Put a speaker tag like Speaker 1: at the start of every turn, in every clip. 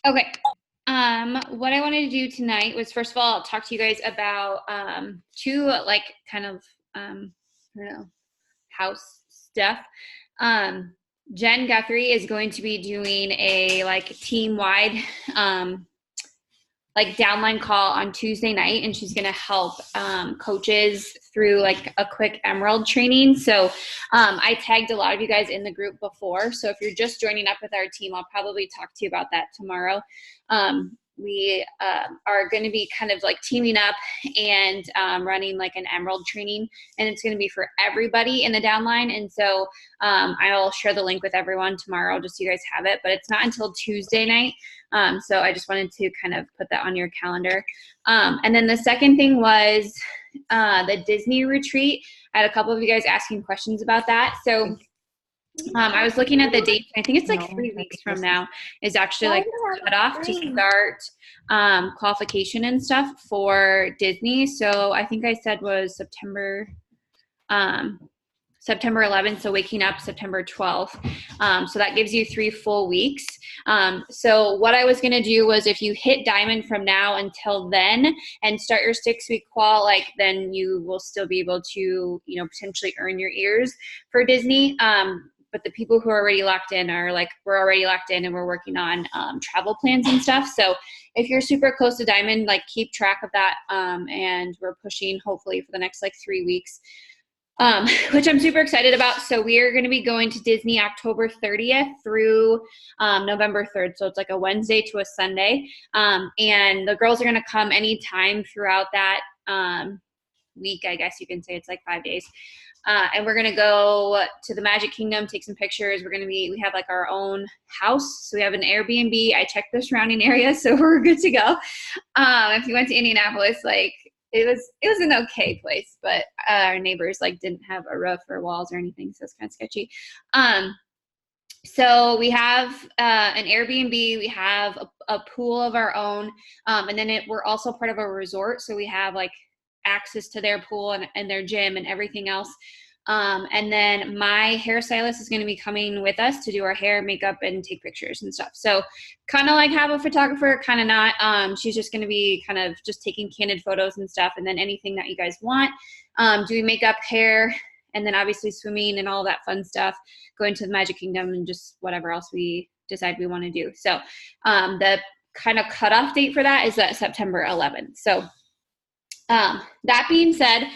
Speaker 1: Okay. What I wanted to do tonight was, first of all, talk to you guys about two like kind of I don't know, house stuff. Um, Jen Guthrie is going to be doing a like team-wide like downline call on Tuesday night, and she's going to help coaches through like a quick Emerald training. So I tagged a lot of you guys in the group before. So if you're just joining up with our team, I'll probably talk to you about that tomorrow. We are going to be kind of like teaming up and running like an Emerald training, and it's going to be for everybody in the downline. And so I'll share the link with everyone tomorrow just so you guys have it, but it's not until Tuesday night. So I just wanted to kind of put that on your calendar. And then the second thing was the Disney retreat. I had a couple of you guys asking questions about that. So I was looking at the date. I think it's like 3 weeks from now is actually like cutoff to start qualification and stuff for Disney. So I think I said was September 11th, so waking up September 12th. So that gives you 3 full weeks. So what I was going to do was, if you hit diamond from now until then and start your 6-week qual, like, then you will still be able to, you know, potentially earn your ears for Disney. But the people who are already locked in are like, we're already locked in and we're working on travel plans and stuff. So if you're super close to diamond, like, keep track of that. And we're pushing hopefully for the next like 3 weeks. Which I'm super excited about. So we are going to be going to Disney October 30th through November 3rd. So it's like a Wednesday to a Sunday. And the girls are going to come anytime throughout that week, I guess you can say. It's like 5 days. And we're going to go to the Magic Kingdom, take some pictures. We have like our own house. So we have an Airbnb. I checked the surrounding area, so we're good to go. If you went to Indianapolis, like, it was an okay place, but our neighbors like didn't have a roof or walls or anything, so it's kind of sketchy. So we have an Airbnb, we have a pool of our own, and then we're also part of a resort, so we have like access to their pool and their gym and everything else. And then my hairstylist is going to be coming with us to do our hair, makeup, and take pictures and stuff. So kind of like have a photographer, kind of not. She's just going to be kind of just taking candid photos and stuff. And then anything that you guys want, doing makeup, hair, and then obviously swimming and all that fun stuff, going to the Magic Kingdom, and just whatever else we decide we want to do. So the kind of cutoff date for that is that September 11th. So that being said,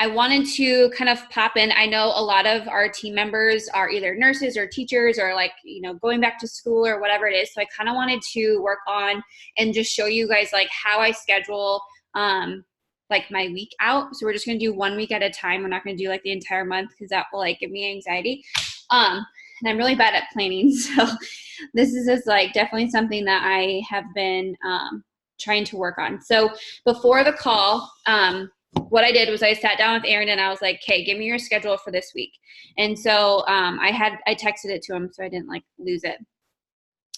Speaker 1: I wanted to kind of pop in. I know a lot of our team members are either nurses or teachers or like, you know, going back to school or whatever it is. So I kind of wanted to work on and just show you guys like how I schedule like my week out. So we're just going to do 1 week at a time. We're not going to do like the entire month, because that will like give me anxiety. And I'm really bad at planning. So this is just like definitely something that I have been trying to work on. So before the call, what I did was I sat down with Aaron and I was like, okay, give me your schedule for this week. And so I texted it to him so I didn't like lose it.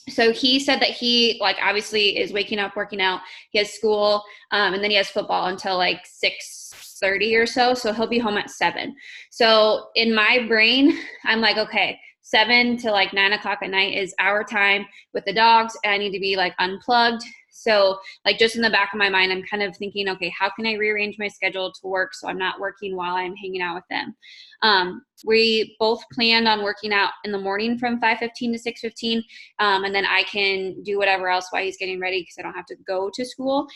Speaker 1: So he said that he like obviously is waking up, working out. He has school, and then he has football until like 6:30 or so. So he'll be home at 7. So in my brain, I'm like, okay, 7 to like 9 o'clock at night is our time with the dogs, and I need to be like unplugged. So like just in the back of my mind, I'm kind of thinking, okay, how can I rearrange my schedule to work so I'm not working while I'm hanging out with them? We both planned on working out in the morning from 5:15 to 6:15, and then I can do whatever else while he's getting ready, because I don't have to go to school.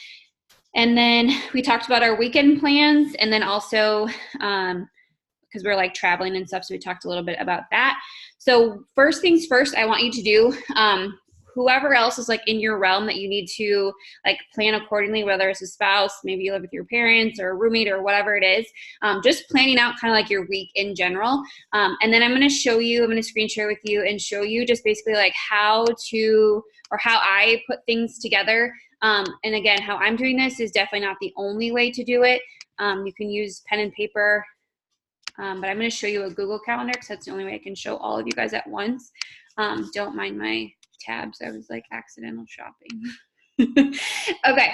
Speaker 1: And then we talked about our weekend plans, and then also because we're like traveling and stuff, so we talked a little bit about that. So first things first, I want you to do, whoever else is like in your realm that you need to like plan accordingly, whether it's a spouse, maybe you live with your parents or a roommate or whatever it is, just planning out kind of like your week in general. And then I'm going to screen share with you and show you just basically like how I put things together. And again, how I'm doing this is definitely not the only way to do it. You can use pen and paper. But I'm going to show you a Google Calendar, because that's the only way I can show all of you guys at once. Don't mind my tabs. I was like accidental shopping. Okay.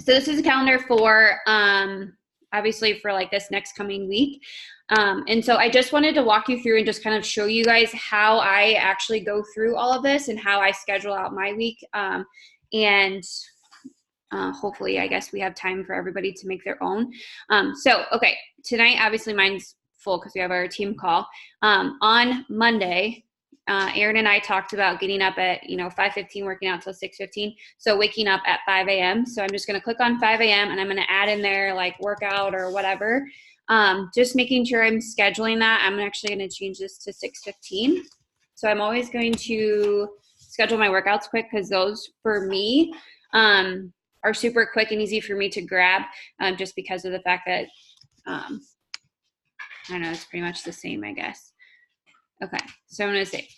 Speaker 1: So this is a calendar for, obviously for like this next coming week. And so I just wanted to walk you through and just kind of show you guys how I actually go through all of this and how I schedule out my week. And hopefully, I guess we have time for everybody to make their own. So, okay, tonight, obviously mine's full because we have our team call. On Monday, Erin and I talked about getting up at 5:15, working out till 6:15. So waking up at 5 a.m. So I'm just going to click on 5 a.m. and I'm going to add in there like workout or whatever. Just making sure I'm scheduling that. I'm actually going to change this to 6:15. So I'm always going to schedule my workouts quick because those for me are super quick and easy for me to grab just because of the fact that I don't know, it's pretty much the same, I guess. Okay, so I'm going to say,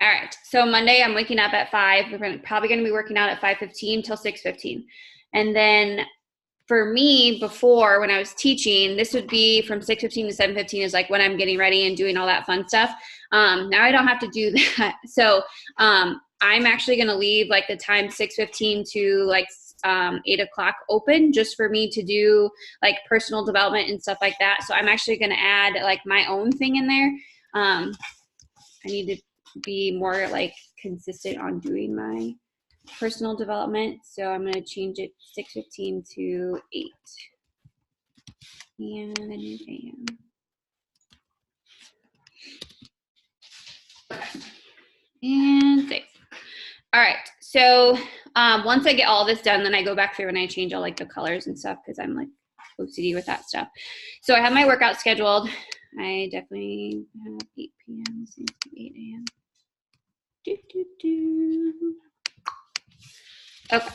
Speaker 1: all right, so Monday I'm waking up at 5. We're probably going to be working out at 5:15 till 6:15. And then for me, before when I was teaching, this would be from 6:15 to 7:15 is like when I'm getting ready and doing all that fun stuff. Now I don't have to do that. So I'm actually going to leave like the time 6:15 to like 8 o'clock open just for me to do like personal development and stuff like that. So I'm actually going to add like my own thing in there. I need to be more like consistent on doing my personal development. So I'm going to change it 6:15 to 8. And a new AM. And 6. All right. So once I get all this done, then I go back through and I change all like the colors and stuff because I'm like OCD with that stuff. So I have my workout scheduled. I definitely have 8 p.m. This needs to be 8 a.m. Okay,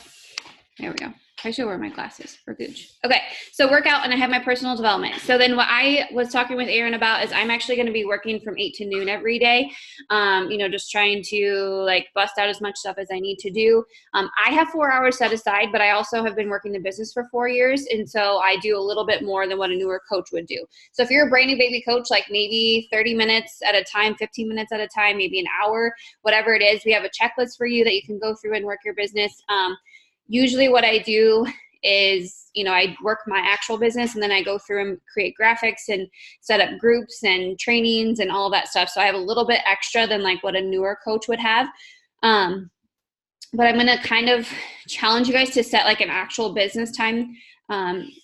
Speaker 1: there we go. I should wear my glasses for Gooch. Okay, so workout and I have my personal development. So then what I was talking with Erin about is I'm actually going to be working from 8 to noon every day. Just trying to like bust out as much stuff as I need to do. I have 4 hours set aside, but I also have been working the business for 4 years. And so I do a little bit more than what a newer coach would do. So if you're a brand new baby coach, like maybe 30 minutes at a time, 15 minutes at a time, maybe an hour, whatever it is, we have a checklist for you that you can go through and work your business. Usually what I do is, I work my actual business and then I go through and create graphics and set up groups and trainings and all of that stuff. So I have a little bit extra than like what a newer coach would have. But I'm going to kind of challenge you guys to set like an actual business time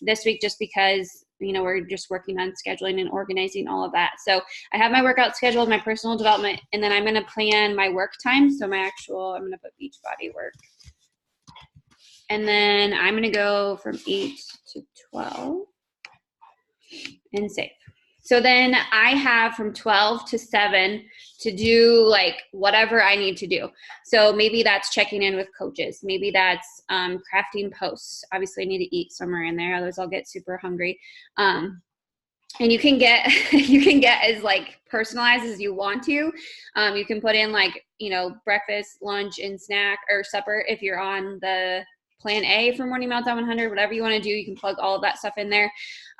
Speaker 1: this week just because, we're just working on scheduling and organizing all of that. So I have my workout scheduled, my personal development, and then I'm going to plan my work time. So I'm going to put beach body work. And then I'm going to go from 8 to 12 and save. So then I have from 12 to 7 to do like whatever I need to do. So maybe that's checking in with coaches. Maybe that's crafting posts. Obviously I need to eat somewhere in there. Otherwise I'll get super hungry. And you can get as like personalized as you want to. You can put in like, breakfast, lunch, and snack or supper if you're on the plan A for Morning Meltdown 100, whatever you want to do, you can plug all of that stuff in there.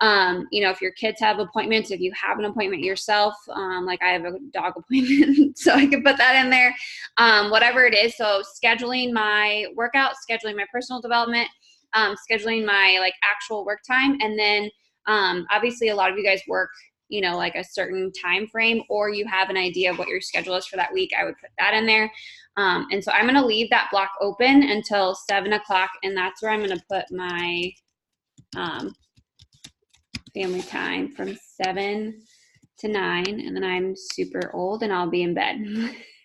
Speaker 1: If your kids have appointments, if you have an appointment yourself, like I have a dog appointment, so I can put that in there, whatever it is. So scheduling my workout, scheduling my personal development, scheduling my like actual work time. And then obviously a lot of you guys work like a certain time frame, or you have an idea of what your schedule is for that week. I would put that in there. And so I'm going to leave that block open until 7 o'clock. And that's where I'm going to put my family time from 7 to 9. And then I'm super old and I'll be in bed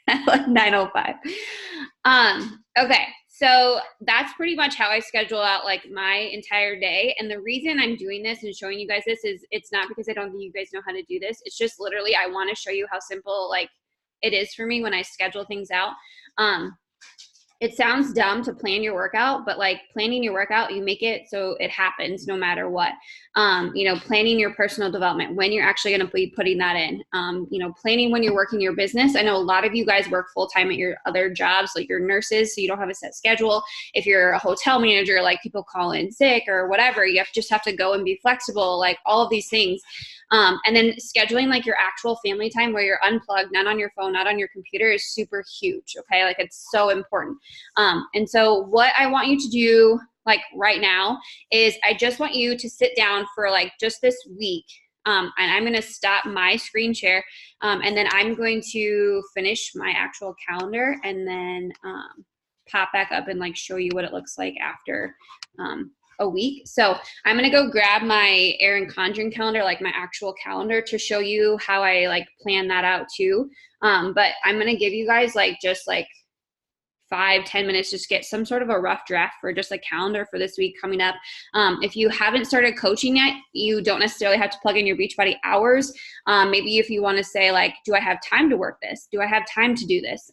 Speaker 1: at like 9:05. Okay. So that's pretty much how I schedule out like my entire day. And the reason I'm doing this and showing you guys this is it's not because I don't think you guys know how to do this. It's just literally I want to show you how simple like it is for me when I schedule things out. It sounds dumb to plan your workout, but like planning your workout, you make it so it happens no matter what. Planning your personal development, when you're actually going to be putting that in, planning when you're working your business. I know a lot of you guys work full-time at your other jobs, like you're nurses, so you don't have a set schedule. If you're a hotel manager, like people call in sick or whatever, you just have to go and be flexible, like all of these things. And then scheduling like your actual family time where you're unplugged, not on your phone, not on your computer is super huge. Okay. Like it's so important. And so what I want you to do like right now is I just want you to sit down for like just this week And I'm going to stop my screen share, and then I'm going to finish my actual calendar, and then pop back up and like show you what it looks like after a week. So I'm going to go grab my Erin Condren calendar, like my actual calendar, to show you how I like plan that out too. But I'm going to give you guys like just like 5-10 minutes, just get some sort of a rough draft for just a calendar for this week coming up. If you haven't started coaching yet, you don't necessarily have to plug in your Beachbody hours. Maybe if you want to say like, do I have time to work this? Do I have time to do this?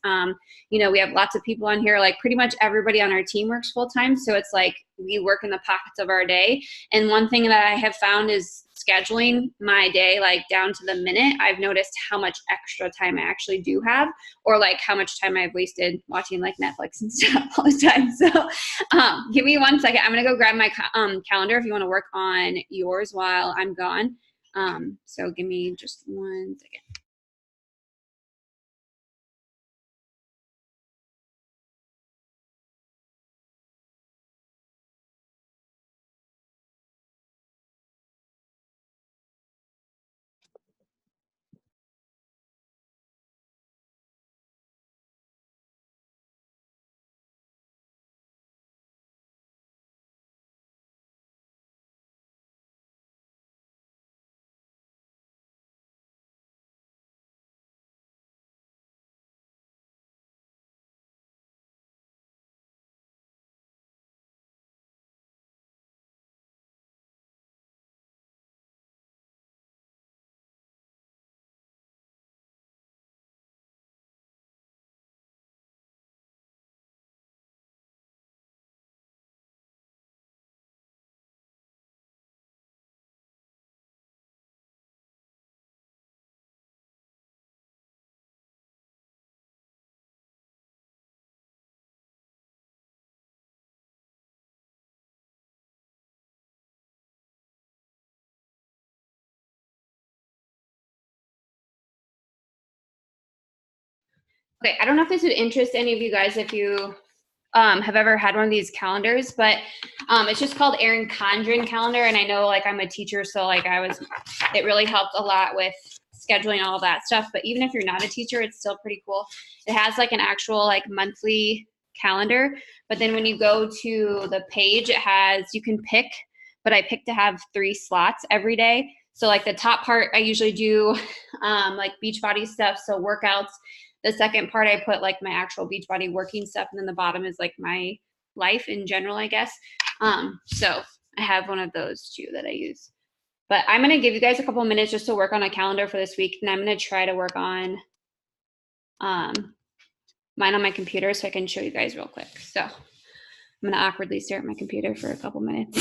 Speaker 1: You know, we have lots of people on here, like pretty much everybody on our team works full time. So it's like we work in the pockets of our day. And one thing that I have found is scheduling my day like down to the minute. I've noticed how much extra time I actually do have, or like how much time I've wasted watching like Netflix and stuff all the time. So give me 1 second. I'm going to go grab my calendar if you want to work on yours while I'm gone. So give me just 1 second. Okay, I don't know if this would interest any of you guys if you have ever had one of these calendars, but it's just called Erin Condren calendar. And I know like I'm a teacher, so like it really helped a lot with scheduling all of that stuff. But even if you're not a teacher, it's still pretty cool. It has like an actual like monthly calendar, but then when you go to the page, you can pick, but I pick to have 3 slots every day. So like the top part, I usually do like Beachbody stuff, so workouts. The second part, I put like my actual Beachbody working stuff, and then the bottom is like my life in general, I guess. So I have one of those too that I use. But I'm gonna give you guys a couple of minutes just to work on a calendar for this week, and I'm gonna try to work on mine on my computer so I can show you guys real quick. So I'm gonna awkwardly stare at my computer for a couple minutes.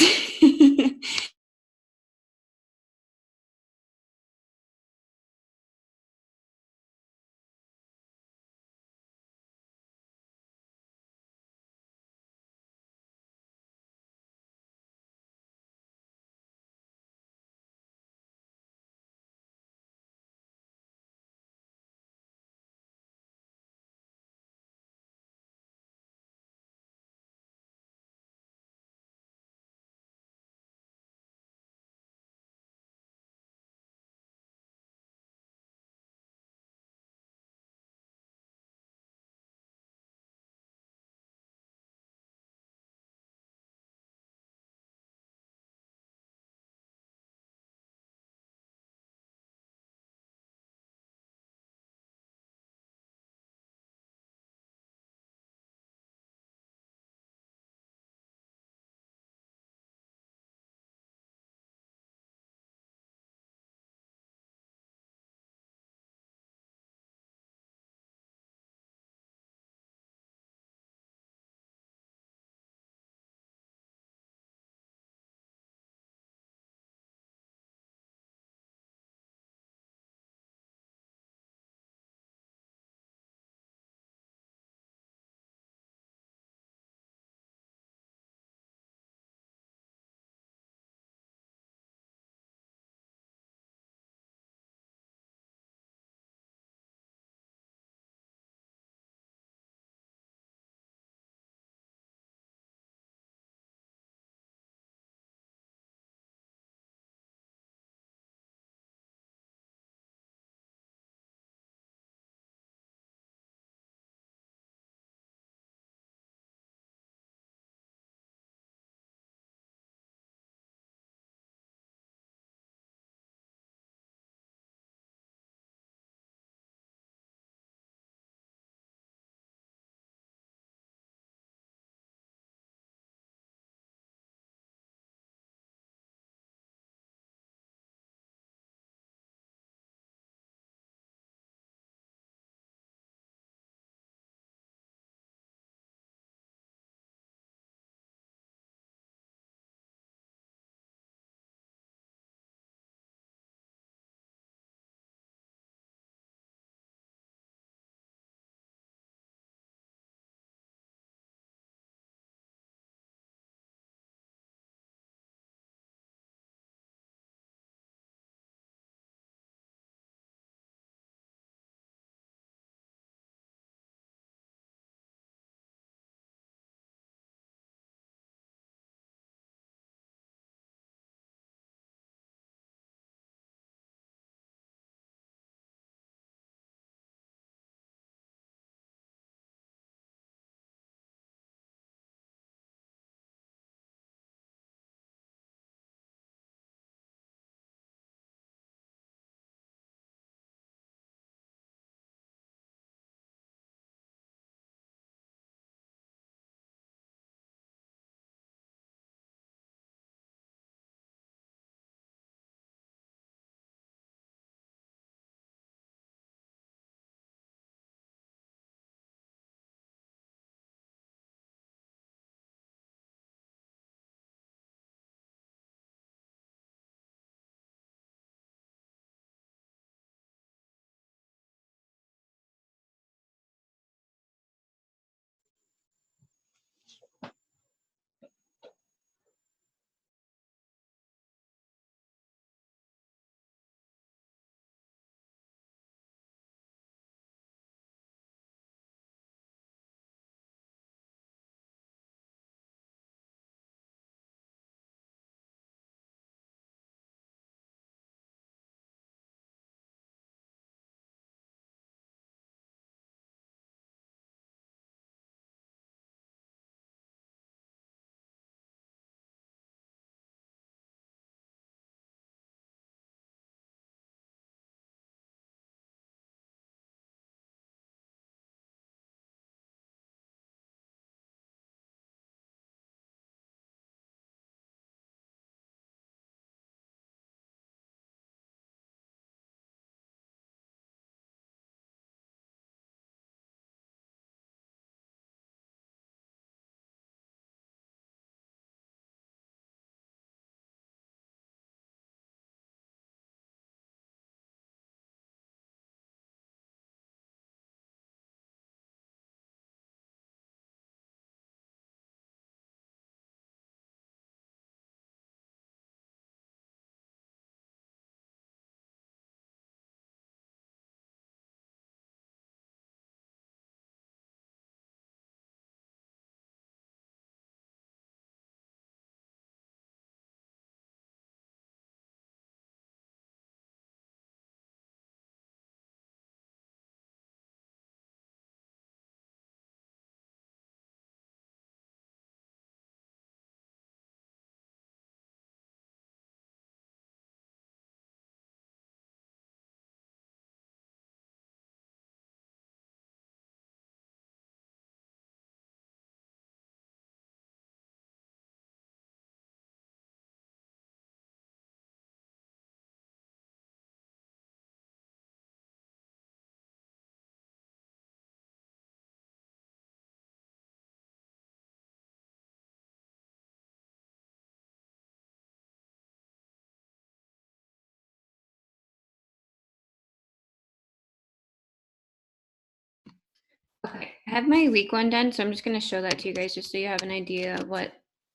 Speaker 1: Okay, I have my week one done, so I'm just going to show that to you guys just so you have an idea of what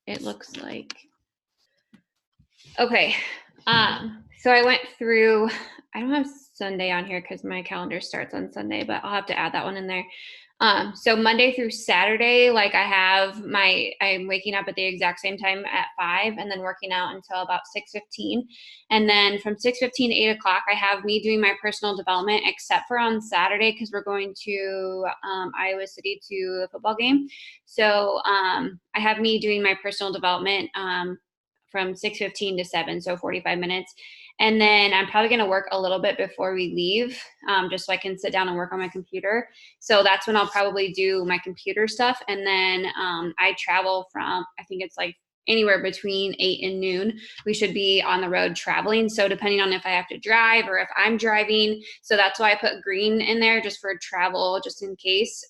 Speaker 1: it looks like. Okay, so I went through, I don't have Sunday on here because my calendar starts on Sunday, but I'll have to add that one in there. So Monday through Saturday, like I'm waking up at the exact same time at 5 and then working out until about 6:15. And then from 6:15 to 8 o'clock, I have me doing my personal development, except for on Saturday, because we're going to Iowa City to a football game. So I have me doing my personal development from 6:15 to 7, so 45 minutes. And then I'm probably going to work a little bit before we leave, just so I can sit down and work on my computer. So that's when I'll probably do my computer stuff. And then I travel from, I think it's like anywhere between 8 and noon. We should be on the road traveling. So depending on if I have to drive or if I'm driving. So that's why I put green in there just for travel, just in case.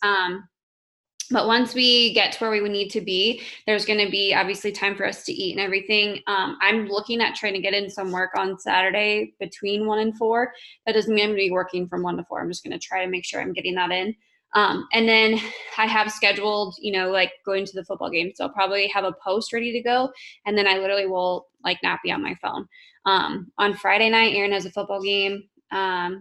Speaker 1: But once we get to where we would need to be, there's going to be obviously time for us to eat and everything. I'm looking at trying to get in some work on Saturday between 1 and 4. That doesn't mean I'm going to be working from 1 to 4. I'm just going to try to make sure I'm getting that in. And then I have scheduled, like going to the football game. So I'll probably have a post ready to go. And then I literally will like not be on my phone. On Friday night, Aaron has a football game.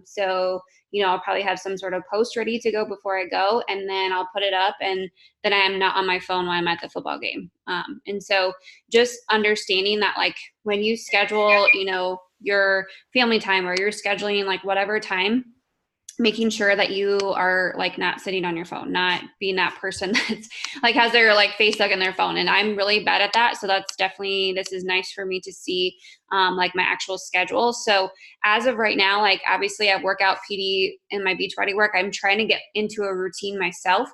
Speaker 1: So I'll probably have some sort of post ready to go before I go, and then I'll put it up, and then I am not on my phone while I'm at the football game. And so just understanding that, like, when you schedule, your family time, or you're scheduling like whatever time, making sure that you are like not sitting on your phone, not being that person that's like has their like face stuck in their phone. And I'm really bad at that. So that's definitely, this is nice for me to see like my actual schedule. So as of right now, like obviously I work out PD in my Beachbody work. I'm trying to get into a routine myself.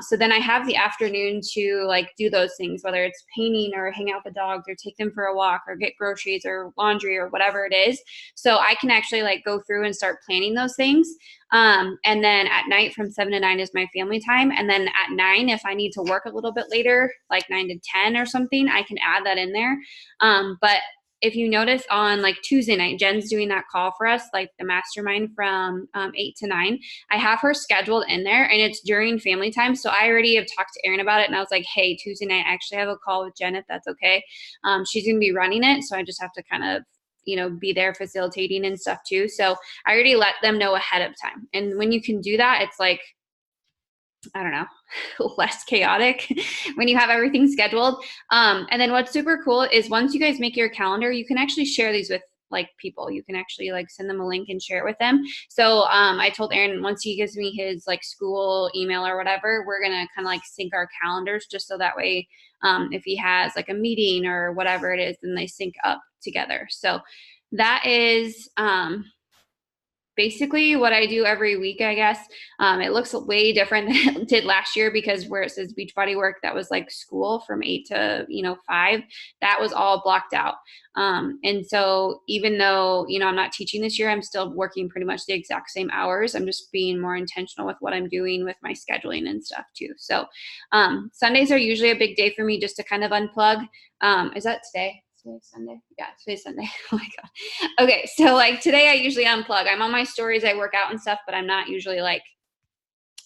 Speaker 1: So then I have the afternoon to like do those things, whether it's painting or hang out with the dogs or take them for a walk or get groceries or laundry or whatever it is. So I can actually like go through and start planning those things. And then at night from 7 to 9 is my family time. And then at 9, if I need to work a little bit later, like 9 to 10 or something, I can add that in there. But if you notice on like Tuesday night, Jen's doing that call for us, like the mastermind from 8 to 9. I have her scheduled in there, and it's during family time. So I already have talked to Erin about it, and I was like, hey, Tuesday night, I actually have a call with Jen, if that's okay. She's going to be running it. So I just have to kind of, be there facilitating and stuff too. So I already let them know ahead of time. And when you can do that, it's like, I don't know, less chaotic when you have everything scheduled. And then what's super cool is once you guys make your calendar, you can actually share these with like people. You can actually like send them a link and share it with them. So I told Aaron, once he gives me his like school email or whatever, we're going to kind of like sync our calendars just so that way if he has like a meeting or whatever it is, then they sync up together. So that is basically what I do every week, I guess. It looks way different than it did last year, because where it says Beachbody work, that was like school from 8 to 5, that was all blocked out. And so even though I'm not teaching this year, I'm still working pretty much the exact same hours. I'm just being more intentional with what I'm doing with my scheduling and stuff too. So Sundays are usually a big day for me, just to kind of unplug. Is that today? Today's Sunday? Yeah, today's Sunday. Oh my God. Okay, so like today I usually unplug. I'm on my stories, I work out and stuff, but I'm not usually like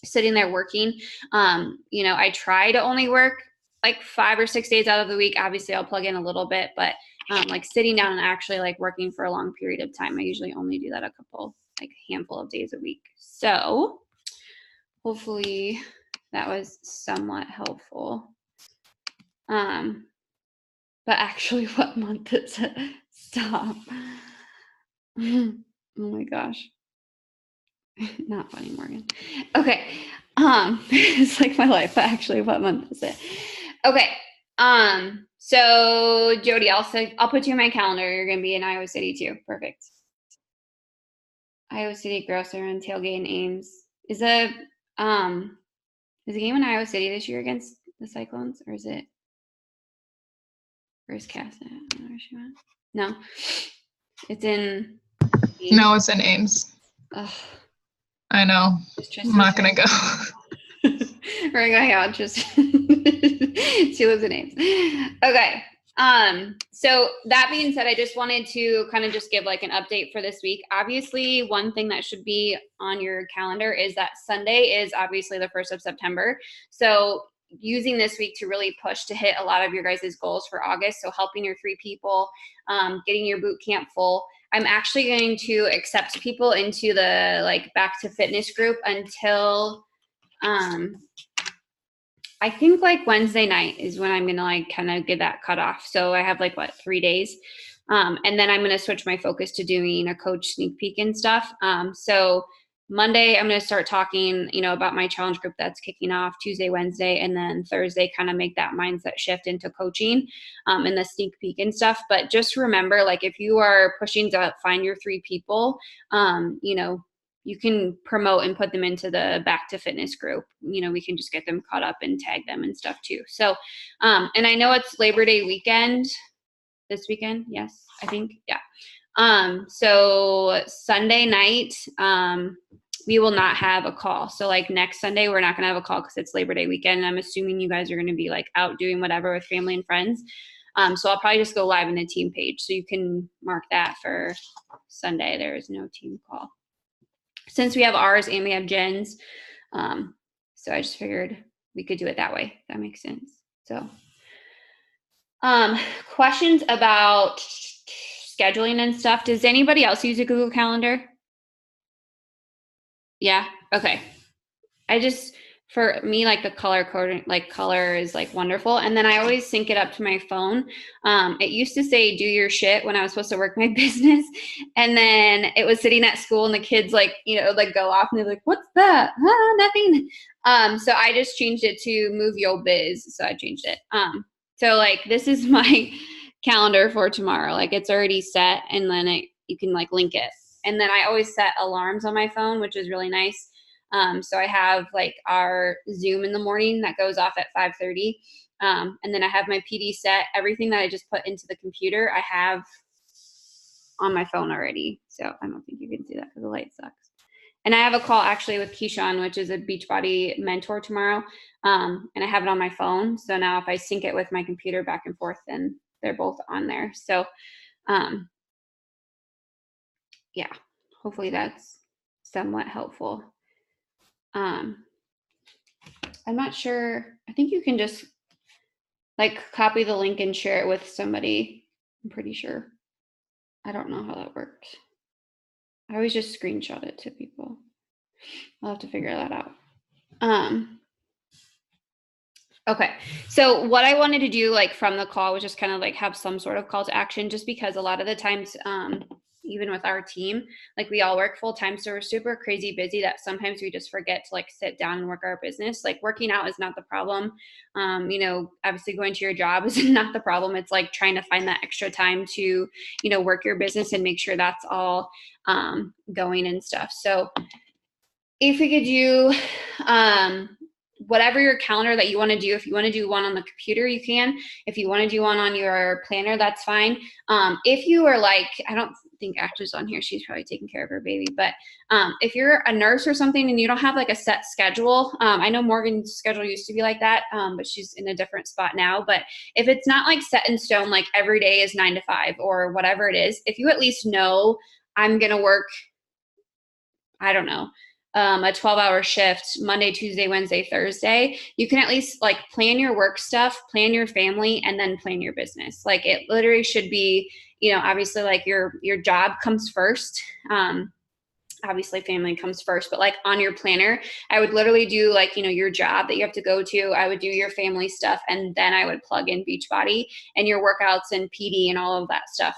Speaker 1: sitting there working. I try to only work like 5 or 6 days out of the week. Obviously I'll plug in a little bit, but like sitting down and actually like working for a long period of time, I usually only do that a handful of days a week. So hopefully that was somewhat helpful. But actually, what month is it? Stop. Oh my gosh. Not funny, Morgan. Okay. It's like my life, but actually, what month is it? Okay. So Jody, I'll put you in my calendar. You're gonna be in Iowa City too. Perfect. Iowa City, Grosser, and Tailgate and Ames. Is the game in Iowa City this year against the Cyclones, or is it? Where's Cass at? Where she went? No, it's in Ames.
Speaker 2: No, it's in Ames.
Speaker 1: Ugh.
Speaker 2: I know. I'm not gonna go.
Speaker 1: We're going out. Just she lives in Ames. Okay. So that being said, I just wanted to kind of just give like an update for this week. Obviously, one thing that should be on your calendar is that Sunday is obviously the 1st of September. So using this week to really push to hit a lot of your guys' goals for August. So helping your 3 people, getting your boot camp full. I'm actually going to accept people into the like back to fitness group until, I think like Wednesday night is when I'm gonna like kind of get that cut off. So I have like what, 3 days. And then I'm gonna switch my focus to doing a coach sneak peek and stuff. So Monday I'm gonna start talking, you know, about my challenge group that's kicking off Tuesday, Wednesday, and then Thursday kind of make that mindset shift into coaching and the sneak peek and stuff. But just remember, like if you are pushing to find your 3 people, you know, you can promote and put them into the back to fitness group. You know, we can just get them caught up and tag them and stuff too. So, and I know it's Labor Day weekend this weekend. Yes, I think. Yeah. So Sunday night, we will not have a call. So like next Sunday, we're not going to have a call because it's Labor Day weekend. And I'm assuming you guys are going to be like out doing whatever with family and friends. So I'll probably just go live in the team page. So you can mark that for Sunday. There is no team call, since we have ours and we have Jen's. So I just figured we could do it that way. If that makes sense. So questions about scheduling and stuff. Does anybody else use a Google Calendar? Yeah. Okay. For me, like the color coding, like color is like wonderful. And then I always sync it up to my phone. It used to say do your shit when I was supposed to work my business. And then it was sitting at school and the kids like, you know, like go off and they're like, what's that? Nothing. So I just changed it to move yo biz. So I changed it. So like, this is my calendar for tomorrow. Like it's already set and then you can like link it. And then I always set alarms on my phone, which is really nice. So I have like our Zoom in the morning that goes off at 5:30. And then I have my PD set. Everything that I just put into the computer, I have on my phone already. So I don't think you can see that because the light sucks. And I have a call actually with Keyshawn, which is a Beachbody mentor tomorrow. And I have it on my phone. So now if I sync it with my computer back and forth, then they're both on there. So yeah, hopefully that's somewhat helpful. I'm not sure. I think you can just like copy the link and share it with somebody. I'm pretty sure. I don't know how that works. I always just screenshot it to people. I'll have to figure that out. Okay. So what I wanted to do like from the call was just kind of like have some sort of call to action, just because a lot of the times, even with our team, like we all work full time. So we're super crazy busy that sometimes we just forget to like sit down and work our business. Like working out is not the problem. You know, obviously going to your job is not the problem. It's like trying to find that extra time to, you know, work your business and make sure that's all going and stuff. So if we could do whatever your calendar that you want to do. If you want to do one on the computer, you can. If you want to do one on your planner, that's fine. If you are like, I don't think Ashley's on here. She's probably taking care of her baby. But if you're a nurse or something and you don't have like a set schedule, I know Morgan's schedule used to be like that, but she's in a different spot now. But if it's not like set in stone, like every day is 9 to 5 or whatever it is, if you at least know I'm going to work, I don't know, a 12-hour shift, Monday, Tuesday, Wednesday, Thursday, you can at least like plan your work stuff, plan your family, and then plan your business. Like it literally should be, you know, obviously like your job comes first. Obviously family comes first, but like on your planner, I would literally do like, you know, your job that you have to go to, I would do your family stuff, and then I would plug in Beachbody and your workouts and PD and all of that stuff.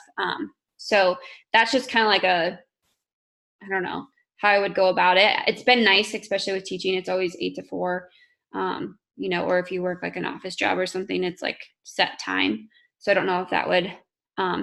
Speaker 1: So that's just kind of like I don't know how I would go about it. It's been nice, especially with teaching. It's always 8 to 4, you know, or if you work like an office job or something, it's like set time. So I don't know if that would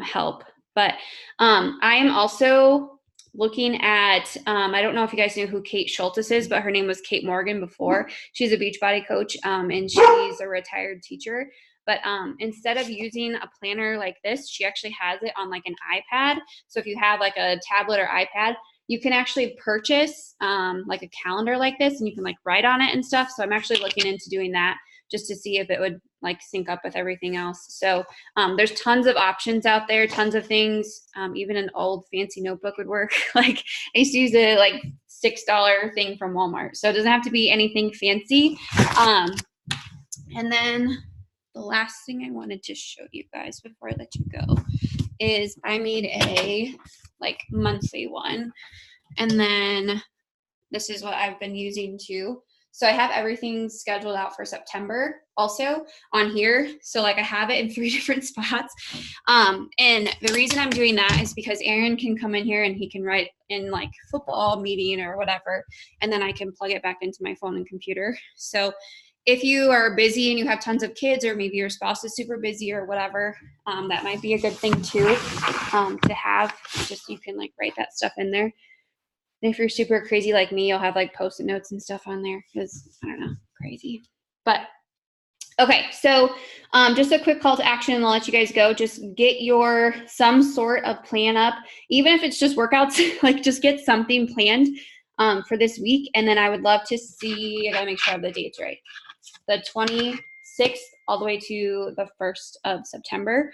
Speaker 1: help. But I am also looking at, I don't know if you guys knew who Kate Schultes is, but her name was Kate Morgan before. She's a Beachbody coach and she's a retired teacher. But instead of using a planner like this, she actually has it on like an iPad. So if you have like a tablet or iPad, you can actually purchase like a calendar like this and you can like write on it and stuff. So I'm actually looking into doing that just to see if it would like sync up with everything else. So there's tons of options out there, tons of things. Even an old fancy notebook would work. Like I used to use a like $6 thing from Walmart. So it doesn't have to be anything fancy. And then the last thing I wanted to show you guys before I let you go is I made a like monthly one. And then this is what I've been using too. So I have everything scheduled out for September also on here. So like I have it in 3 different spots. And the reason I'm doing that is because Aaron can come in here and he can write in like football meeting or whatever. And then I can plug it back into my phone and computer. So if you are busy and you have tons of kids, or maybe your spouse is super busy or whatever, that might be a good thing too, to have. Just you can like write that stuff in there. And if you're super crazy like me, you'll have like post-it notes and stuff on there because I don't know, crazy. But okay, so just a quick call to action and I'll let you guys go. Just get your some sort of plan up, even if it's just workouts, like just get something planned for this week. And then I would love to see, I gotta make sure I have the dates right. The 26th all the way to the 1st of September.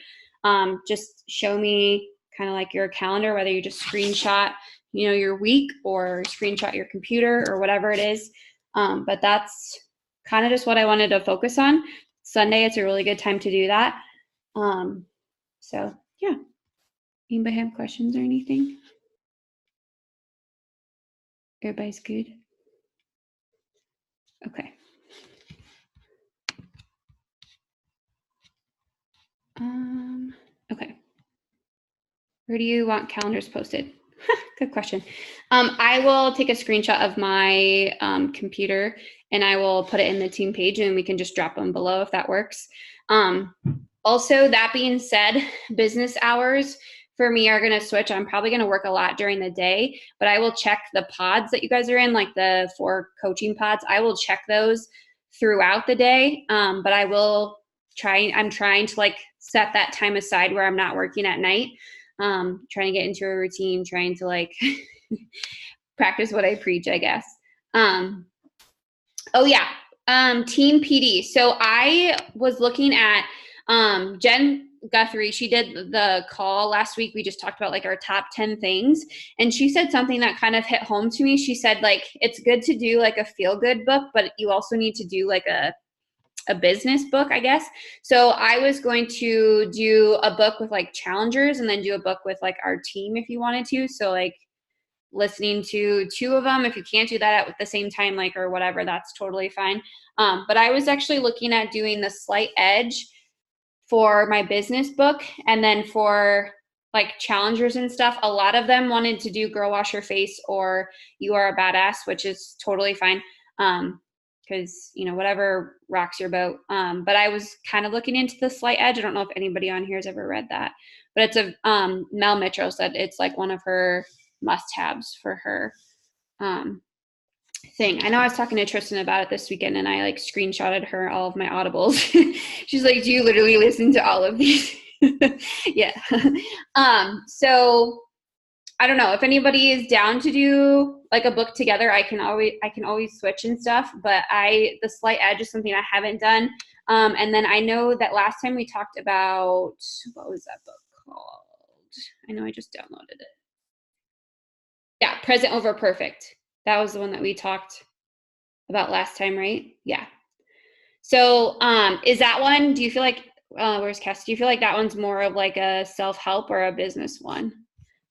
Speaker 1: Just show me kind of like your calendar, whether you just screenshot your week or screenshot your computer or whatever it is. But that's kind of just what I wanted to focus on. Sunday, it's a really good time to do that. So yeah. Anybody have questions or anything? Everybody's good? Okay. Okay. Where do you want calendars posted? Good question. I will take a screenshot of my computer and I will put it in the team page and we can just drop them below if that works. Also, that being said, business hours for me are going to switch. I'm probably going to work a lot during the day, but I will check the pods that you guys are in, like the 4 coaching pods. I will check those throughout the day, but I will I'm trying to like set that time aside where I'm not working at night. Trying to get into a routine, trying to like practice what I preach, I guess. Oh yeah, Team PD. So I was looking at Jen Guthrie. She did the call last week. We just talked about like our top 10 things. And she said something that kind of hit home to me. She said like, it's good to do like a feel good book, but you also need to do like a business book, I guess. So I was going to do a book with like challengers and then do a book with like our team if you wanted to. So like listening to 2 of them, if you can't do that at the same time, like, or whatever, that's totally fine. But I was actually looking at doing the slight edge for my business book. And then for like challengers and stuff, a lot of them wanted to do Girl Wash Your Face or You Are a Badass, which is totally fine. Because whatever rocks your boat. But I was kind of looking into the slight edge. I don't know if anybody on here has ever read that, but it's a Mel Mitchell said it's like one of her must-haves for her thing. I know I was talking to Tristan about it this weekend, and I like screenshotted her all of my audibles. She's like, "Do you literally listen to all of these?" Yeah. So I don't know if anybody is down to do like a book together. I can always switch and stuff, but the slight edge is something I haven't done. And then I know that last time we talked about, what was that book called? I know I just downloaded it. Yeah, Present Over Perfect. That was the one that we talked about last time, right? Yeah. So is that one, do you feel like, where's Cass? Do you feel like that one's more of like a self-help or a business one?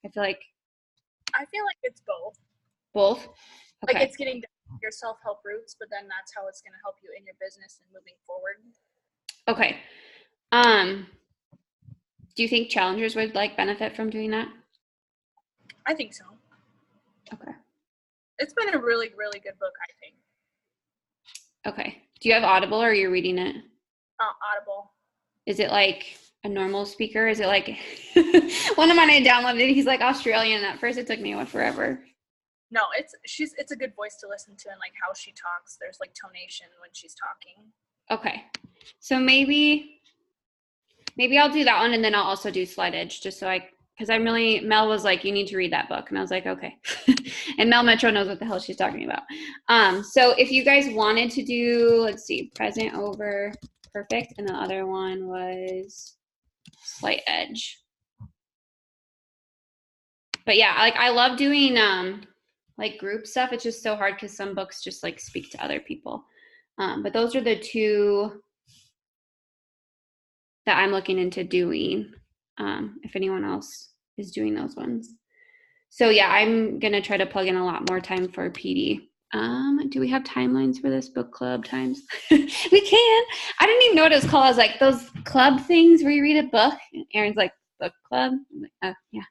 Speaker 1: I feel like
Speaker 3: it's both.
Speaker 1: Both? Okay.
Speaker 3: Like it's getting your self-help roots, but then that's how it's going to help you in your business and moving forward.
Speaker 1: Okay. Do you think challengers would like benefit from doing that?
Speaker 3: I think so.
Speaker 1: Okay.
Speaker 3: It's been a really, really good book, I think.
Speaker 1: Okay. Do you have Audible or are you reading it?
Speaker 3: Audible.
Speaker 1: Is it like a normal speaker? Is it like one of mine I downloaded, he's like Australian. At first it took me forever.
Speaker 3: No, it's a good voice to listen to and like how she talks. There's like tonation when she's talking.
Speaker 1: Okay. So maybe I'll do that one and then I'll also do Slide Edge just so I because Mel was like, you need to read that book. And I was like, okay. And Mel Metro knows what the hell she's talking about. So if you guys wanted to do, let's see, present over perfect. And the other one was slight edge. But yeah, like I love doing like group stuff. It's just so hard because some books just like speak to other people. But those are the two that I'm looking into doing. If anyone else is doing those ones. So yeah, I'm gonna try to plug in a lot more time for PD. Do we have timelines for this book club times? We can. I didn't even know what it was called. I was like, those club things where you read a book. And Aaron's like, book club? I'm like, oh yeah.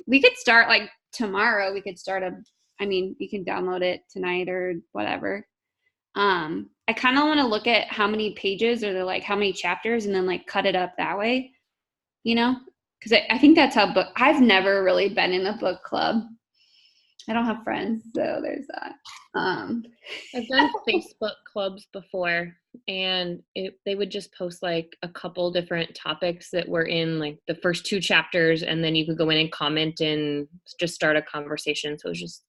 Speaker 1: We could start like tomorrow. We could start you can download it tonight or whatever. I kind of want to look at how many pages or like how many chapters and then like cut it up that way, because I think that's how I've never really been in a book club. I don't have friends, so there's that.
Speaker 4: I've done Facebook clubs before, and they would just post like a couple different topics that were in like the first 2 chapters, and then you could go in and comment and just start a conversation. So it was just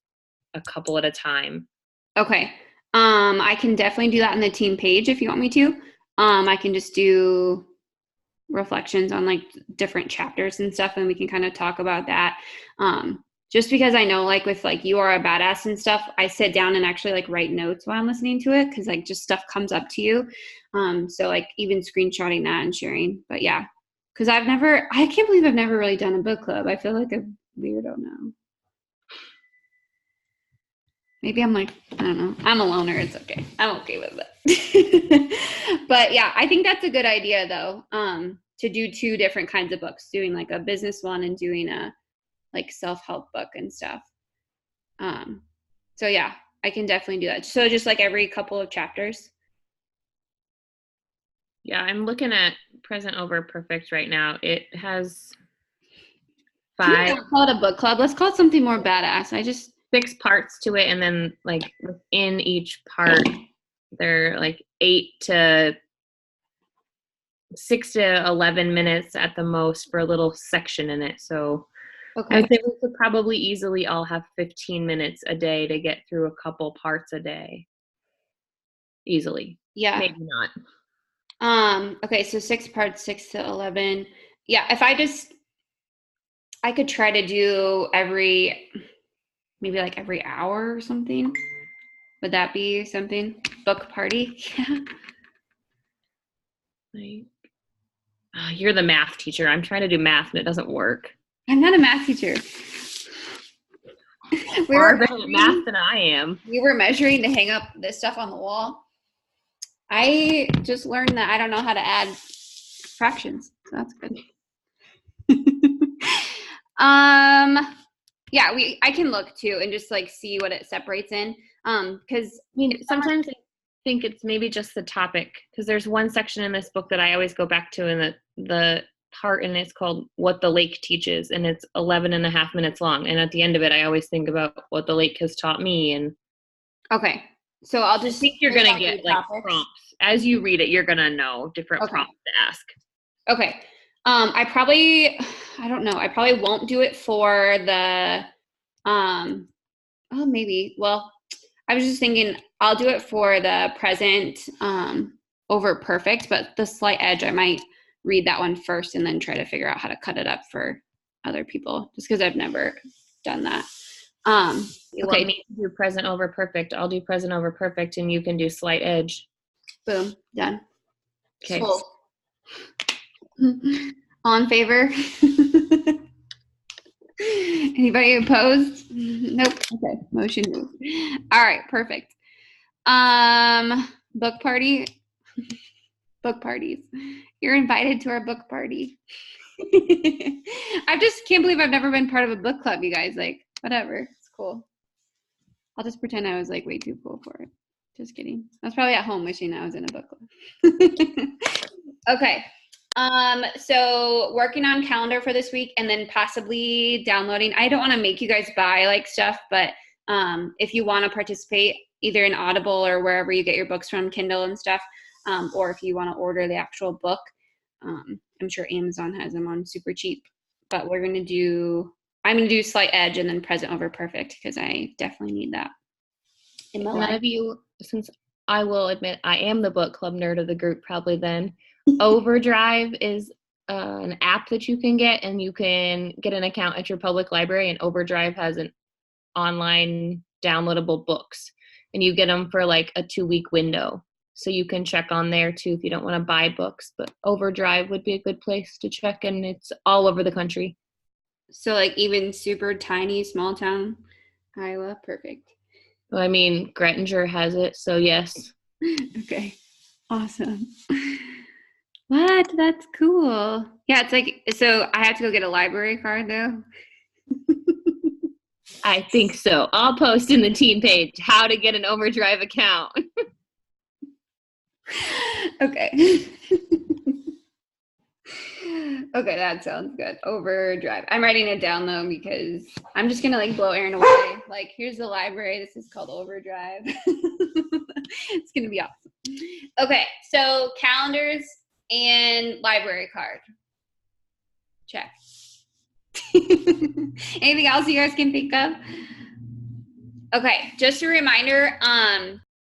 Speaker 4: a couple at a time.
Speaker 1: Okay. I can definitely do that on the team page if you want me to. I can just do reflections on like different chapters and stuff, and we can kind of talk about that. Just because I know like with like You Are a Badass and stuff, I sit down and actually like write notes while I'm listening to it because like just stuff comes up to you. So like even screenshotting that and sharing. But yeah, because I can't believe I've never really done a book club. I feel like a weirdo now. Maybe I'm like, I don't know. I'm a loner. It's okay. I'm okay with it. But yeah, I think that's a good idea though. To do 2 different kinds of books, doing like a business one and doing a like self-help book and stuff. So yeah, I can definitely do that. So just like every couple of chapters.
Speaker 4: Yeah, I'm looking at Present Over Perfect right now. It has 5.
Speaker 1: Don't call it a book club. Let's call it something more badass.
Speaker 4: 6 parts to it, and then like within each part they're like 6 to 11 minutes at the most for a little section in it. So okay. I would say we could probably easily all have 15 minutes a day to get through a couple parts a day. Easily.
Speaker 1: Yeah.
Speaker 4: Maybe not.
Speaker 1: Okay, so 6 parts, 6 to 11. Yeah, if I could try to do maybe like every hour or something. Would that be something? Book party?
Speaker 4: Yeah. You're the math teacher. I'm trying to do math and it doesn't work.
Speaker 1: I'm not a math teacher.
Speaker 4: We're better at math than I am.
Speaker 1: We were measuring to hang up this stuff on the wall. I just learned that I don't know how to add fractions, so that's good. Yeah, I can look too and just like see what it separates in. Because
Speaker 4: sometimes I think it's maybe just the topic, because there's one section in this book that I always go back to, and the part, and it's called What the Lake Teaches, and it's 11 and a half minutes long. And at the end of it, I always think about what the lake has taught me. And
Speaker 1: okay, so I'll just
Speaker 4: think you're gonna get like prompts as you read it. You're gonna know different prompts to ask. Okay.
Speaker 1: I don't know. I probably won't do it for the, maybe. Well, I was just thinking I'll do it for the present over perfect, but the slight edge, I might read that one first and then try to figure out how to cut it up for other people, just because I've never done that.
Speaker 4: You want me to do present over perfect? I'll do present over perfect, and you can do slight edge.
Speaker 1: Boom, done.
Speaker 4: Okay.
Speaker 1: Cool. All in favor? Anybody opposed? Nope. Okay, motion moved. All right, perfect. Book party. Book parties. You're invited to our book party. I just can't believe I've never been part of a book club, you guys. Like, whatever. It's cool. I'll just pretend I was like way too cool for it. Just kidding. I was probably at home wishing I was in a book club. Okay. So working on calendar for this week, and then possibly downloading. I don't want to make you guys buy like stuff, but if you want to participate either in Audible or wherever you get your books from, Kindle and stuff, or if you want to order the actual book, I'm sure Amazon has them on super cheap. But I'm gonna do slight edge and then present over perfect because I definitely need that in my
Speaker 4: None
Speaker 1: life.
Speaker 4: of you, since I will admit I am the book club nerd of the group, probably then. Overdrive is an app that you can get, and you can get an account at your public library, and Overdrive has an online downloadable books, and you get them for like a 2-week window. So you can check on there too if you don't want to buy books, but Overdrive would be a good place to check, and it's all over the country.
Speaker 1: So like even super tiny small town Iowa, perfect.
Speaker 4: I mean, Grettinger has it, so yes.
Speaker 1: Okay, awesome. What? That's cool. Yeah, it's like, so I have to go get a library card though.
Speaker 4: I think so. I'll post in the team page how to get an Overdrive account.
Speaker 1: Okay. Okay, that sounds good. Overdrive. I'm writing it down though because I'm just gonna like blow Erin away. Like, here's the library. This is called Overdrive. It's gonna be awesome. Okay, so calendars and library card. Check. Anything else you guys can think of? Okay, just a reminder,